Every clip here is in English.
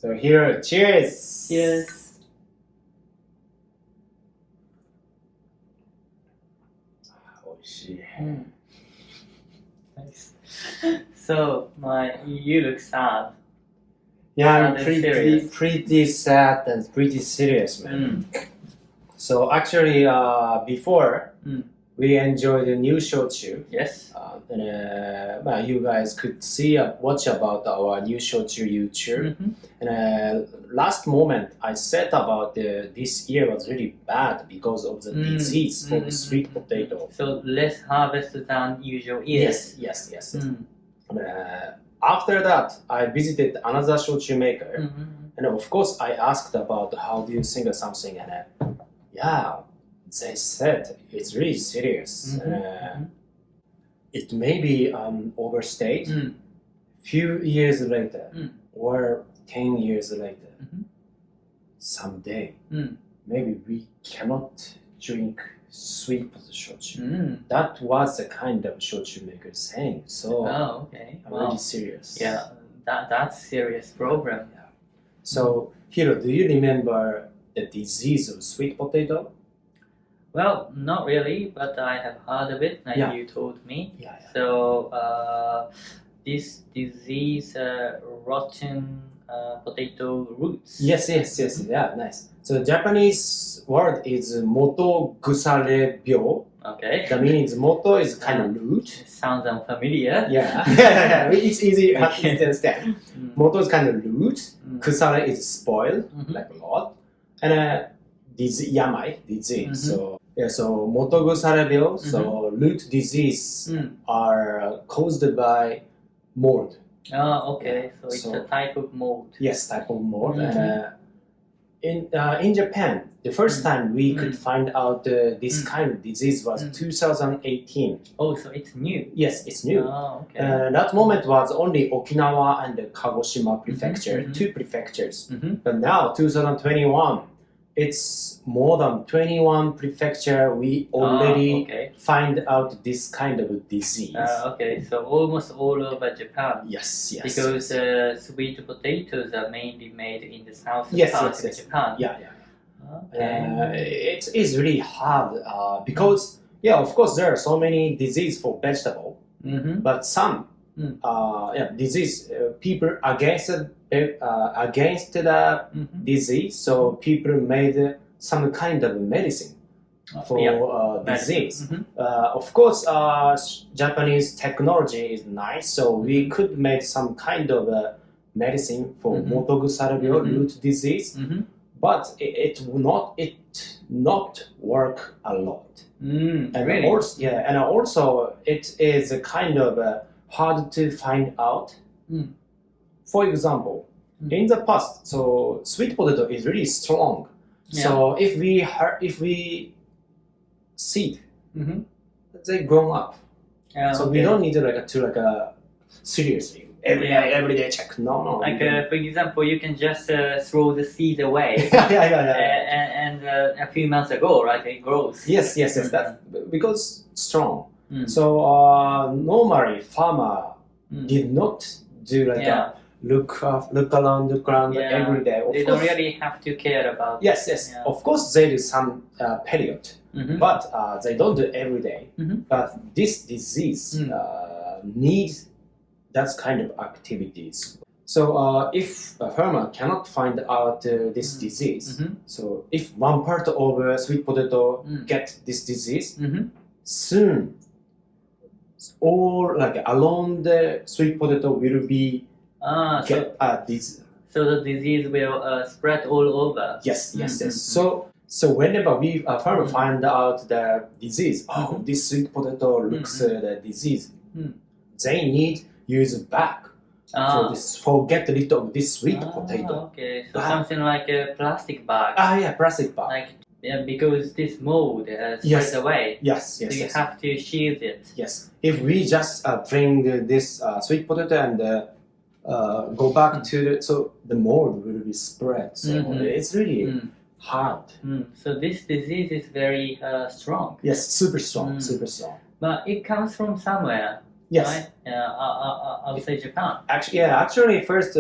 So here, cheers! Cheers. Nice. So, you look sad. Yeah, I'm Serious. pretty sad and pretty serious, man. So actually, before we enjoyed the new shochu. Yes. Well, you guys could watch about our new shochu YouTube. And last moment, I said about this year was really bad because of the disease of the sweet potato. So less harvest than usual years. Yes. After that, I visited another shochu maker, and of course, I asked about how do you think of something, and yeah, they said it's really serious. It may be overstayed. Few years later, or 10 years later, someday, maybe we cannot drink sweet shochu. That was the kind of shochu maker saying. So okay. I'm really serious. Yeah, that's serious problem. Yeah. So Hiro, do you remember the disease of sweet potato? Well, not really, but I have heard of it, like you told me. Yeah. So this disease, rotten potato roots. Yes. Yeah, nice. So the Japanese word is moto gusare byou. Okay. The meaning moto is kind of root. It sounds unfamiliar. Yeah. It's easy to understand. Moto is kind of root. Gusare is spoiled, like a lot. And disease. So moto gusare byou. So root disease are caused by mold. Oh, okay. So it's a type of mold. Yes, type of mold. In Japan, the first time we could find out this kind of disease was 2018. Oh, so it's new. Yes, it's new. Oh, okay. That moment was only Okinawa and Kagoshima prefecture, two prefectures. But now, 2021, it's more than 21 prefecture. We already find out this kind of disease. Okay, so almost all over Japan. Yes. Because sweet potatoes are mainly made in the south part of Japan. Yeah. Okay. It is really hard because, of course, there are so many disease for vegetable, but some disease people against the disease, so people made some kind of medicine for disease. Of course, Japanese technology is nice, so we could make some kind of medicine for moto gusare byou root disease, but it not work a lot. And really? Also it is a kind of hard to find out. For example, in the past, so sweet potato is really strong. So if we seed, they grow up. So we don't need to seriously every day check. No. For example, you can just throw the seed away. And a few months ago, right, it grows. Yes. That's because strong. So normally farmer did not do look around every day. They don't really have to care about. Yes. Yeah. Of course, they do some period, but they don't do every day. But this disease needs that kind of activities. So if a farmer cannot find out this disease, so if one part of sweet potato get this disease, soon all along the sweet potato will be get disease. So the disease will spread all over. Yes. So whenever farmer find out the disease, this sweet potato looks the disease, they need use bag for get rid of this sweet potato. Okay, so something like a plastic bag. Plastic bag. Because this mold spreads away. Yes. So you have to shield it. Yes. If we just bring this sweet potato and go back to the mold will be spread. So it's really hard. So this disease is very strong. Yes, super strong. But it comes from somewhere. Yes. right? Outside Japan. Actually, first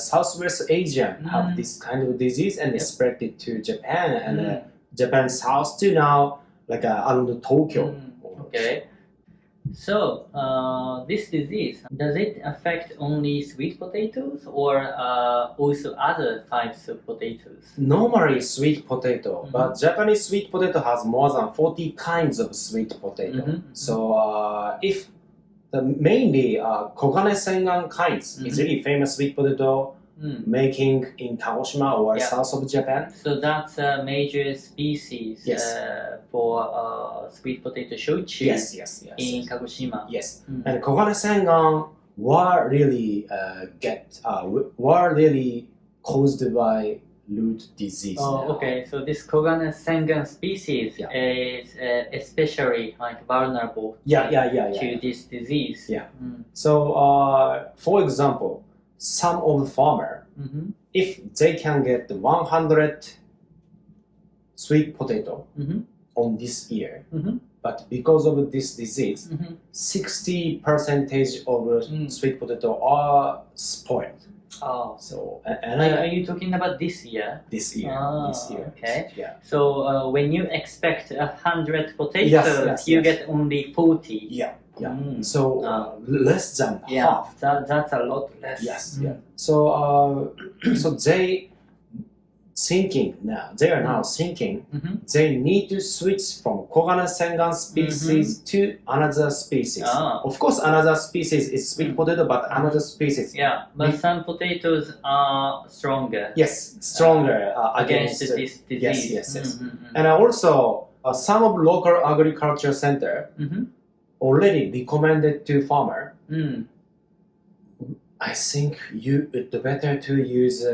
Southwest Asian have this kind of disease and they spread it to Japan and Japan south to now like around Tokyo. Okay. So this disease, does it affect only sweet potatoes or also other types of potatoes? Normally sweet potato, but Japanese sweet potato has more than 40 kinds of sweet potato. So if mainly Kogane Sengan kinds is really famous sweet potato making in Kagoshima or south of Japan. So that's a major species for sweet potato shochu in Kagoshima. Yes, and Kogane Sengan were really caused by root disease. Okay. So this Kogane Sengan species is especially vulnerable to this disease. So, for example, some of the farmer, if they can get 100 sweet potato on this year, but because of this disease, 60% of sweet potato are spoiled. So, are you talking about this year? This year. Okay. Yeah. So when you expect 100 potatoes, you get only 40. Yeah. So less than half. That's a lot less. Yes. So so they are now thinking they need to switch from Kogane Sengan species to another species. Of course, another species is sweet potato, but another species. Yeah, but some potatoes are stronger. Yes, stronger against this disease. Yes. And also some of local agriculture center already recommended to farmer. I think it's better to use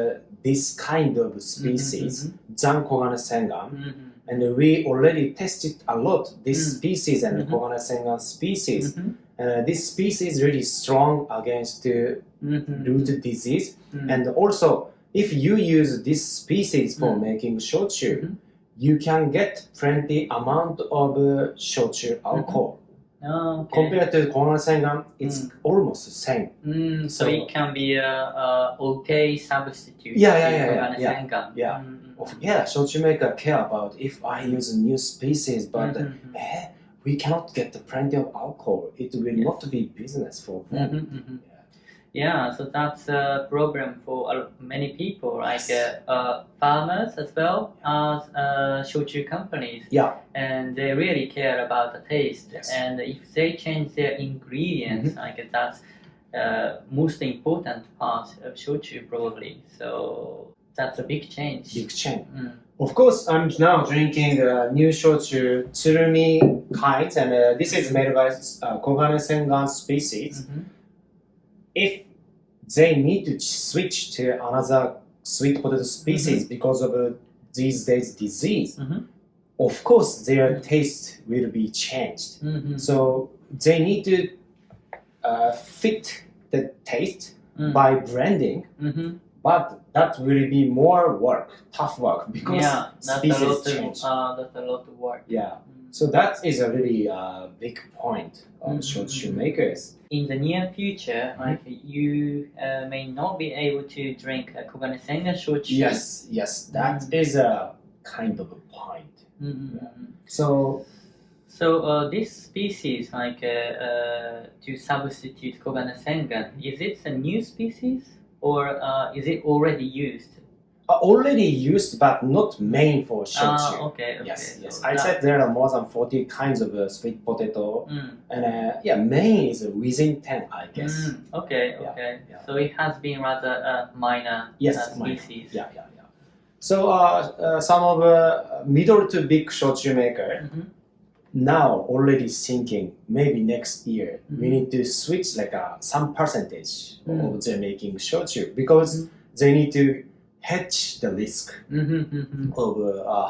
this kind of species than Kogane Sengan. And we already tested a lot this species and Kogane Sengan species. And this species is really strong against root disease. And also, if you use this species for making shochu, you can get plenty amount of shochu alcohol. Compared to Kogane Sengan, it's almost the same. So it can be a okay substitute. Yeah. Sengan. Shochu maker care about if I use a new species, but we cannot get plenty of alcohol. It will not be business for them. Yeah, so that's a problem for many people, like farmers as well as shochu companies. And they really care about the taste. And if they change their ingredients, like that's most important part of shochu probably. So that's a big change. Of course, I'm now drinking new shochu Tsurumi kinds, and this is made by Kogane Sengan species. If they need to switch to another sweet potato species because of these days disease, of course their taste will be changed. So they need to fit the taste by blending, but that will be more tough work because species change. That's a lot of work. So that is a really big point of shochu makers. In the near future, like you may not be able to drink Kogane Sengan shochu. Yes, that is a kind of a point. So this species, like to substitute Kogane Sengan, is it a new species or is it already used? Already used, but not main for shochu. Okay. Yes. So I said there are more than 40 kinds of sweet potato, and main is within 10, I guess. Okay. So it has been rather minor species. So some of middle to big shochu maker now already thinking maybe next year we need to switch like some percentage of their making shochu because they need to hedge the risk of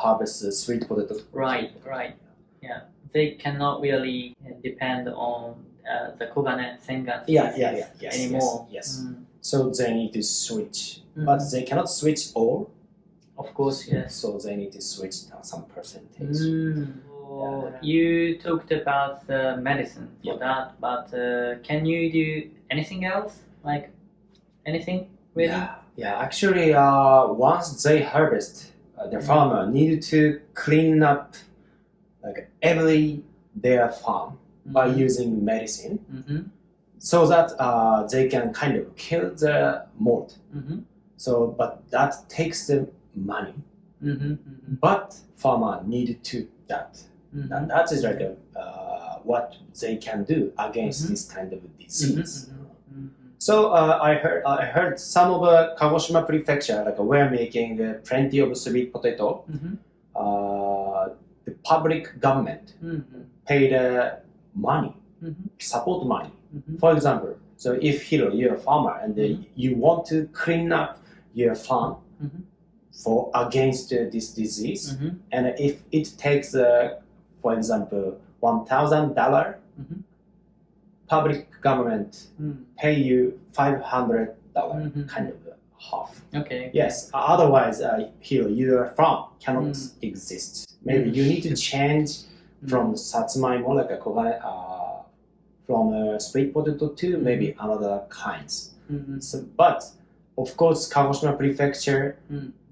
harvest sweet potato. Right. Yeah, they cannot really depend on the Kogane Sengan species anymore. Yes. So they need to switch, but they cannot switch all. Of course, yes. So they need to switch some percentage. So you talked about the medicine for that, but can you do anything else? Like anything really? Yeah. Actually, once they harvest, the farmer need to clean up like every their farm by using medicine, so that they can kind of kill the mold. So, but that takes the money. But farmer need to that. And that is like what they can do against this kind of disease. So I heard some of Kagoshima prefecture like we're making plenty of sweet potato. The public government paid money, support money. For example, so if Hiro, you're a farmer and you want to clean up your farm for against this disease, and if it takes, for example, $1,000, public government pay you $500, kind of half. Okay. Yes. Otherwise, here your farm cannot exist. Maybe you need to change from satsumaimo, like from sweet potato to maybe another kinds. So, but of course, Kagoshima prefecture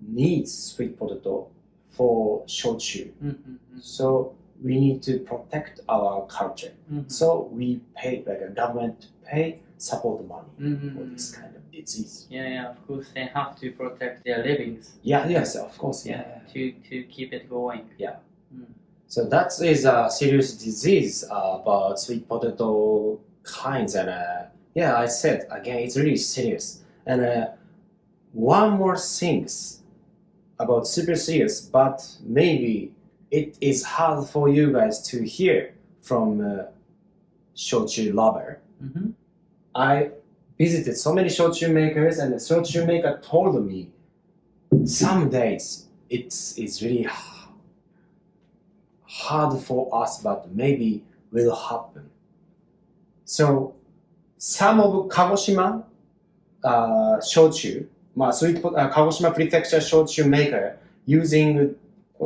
needs sweet potato for shochu. So we need to protect our culture. So we pay, like a government pay support money for this kind of disease. Yeah, of course they have to protect their livings. Yes, of course. To keep it going. So that is a serious disease about sweet potato kinds, and I said again, it's really serious. And one more things about super serious, but maybe it is hard for you guys to hear from shochu lover. I visited so many shochu makers, and the shochu maker told me some days it's really hard for us, but maybe will happen. So some of Kagoshima shochu, Kagoshima prefecture shochu maker using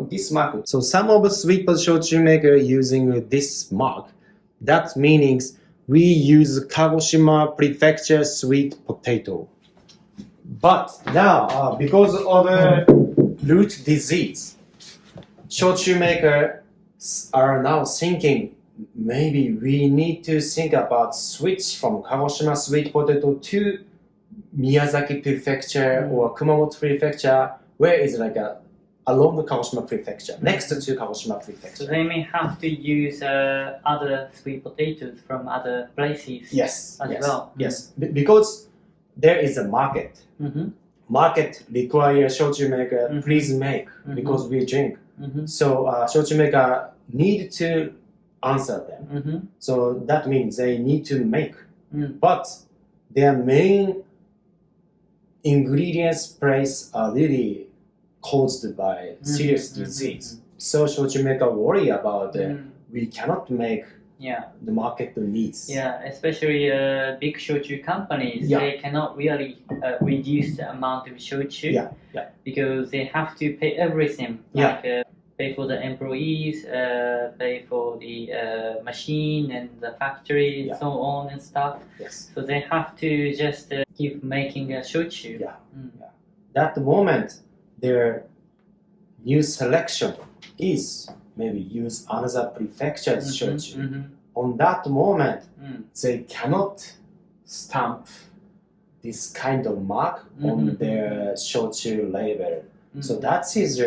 this mark. So some of sweet potato shochu maker using this mark. That means we use Kagoshima prefecture sweet potato. But now, because of root disease, shochu maker are now thinking maybe we need to think about switch from Kagoshima sweet potato to Miyazaki prefecture or Kumamoto prefecture, where is like along the Kagoshima prefecture, next to Kagoshima prefecture. So they may have to use other sweet potatoes from other places. Yes. Well. Yes, because there is a market. Market requires shochu maker, please make, because we drink. So shochu maker need to answer them. So that means they need to make. But their main ingredients price are really caused by serious disease. So shochu maker worry about we cannot make the market needs. Especially big shochu companies, they cannot really reduce the amount of shochu because they have to pay everything. Pay for the employees, pay for the machine and the factory, so on and stuff. So they have to just keep making a shochu. That moment, their new selection is maybe use another prefecture's shochu. On that moment, they cannot stamp this kind of mark on their shochu label. So that is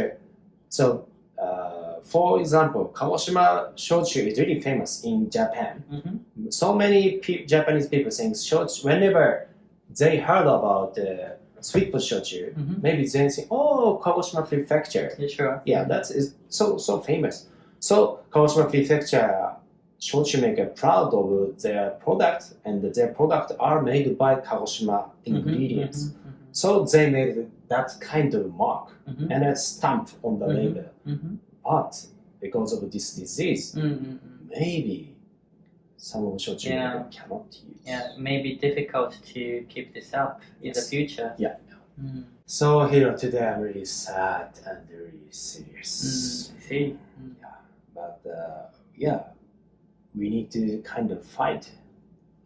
for example, Kagoshima shochu is really famous in Japan. So many Japanese people think shochu, whenever they heard about sweet potato shochu, maybe they think, oh, Kagoshima prefecture. That is so famous. So Kagoshima prefecture shochu maker proud of their product, and their product are made by Kagoshima ingredients. So they made that kind of mark and a stamp on the label. But because of this disease, maybe some of shochu maker cannot use. Maybe difficult to keep this up in the future. So here today I'm really sad and really serious. I see. but yeah, we need to kind of fight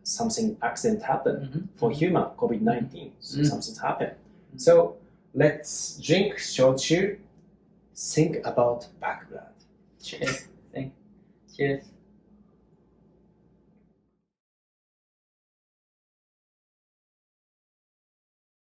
something accident happen for human COVID-19. So something's happened. So let's drink shochu. Think about background. Cheers. Cheers.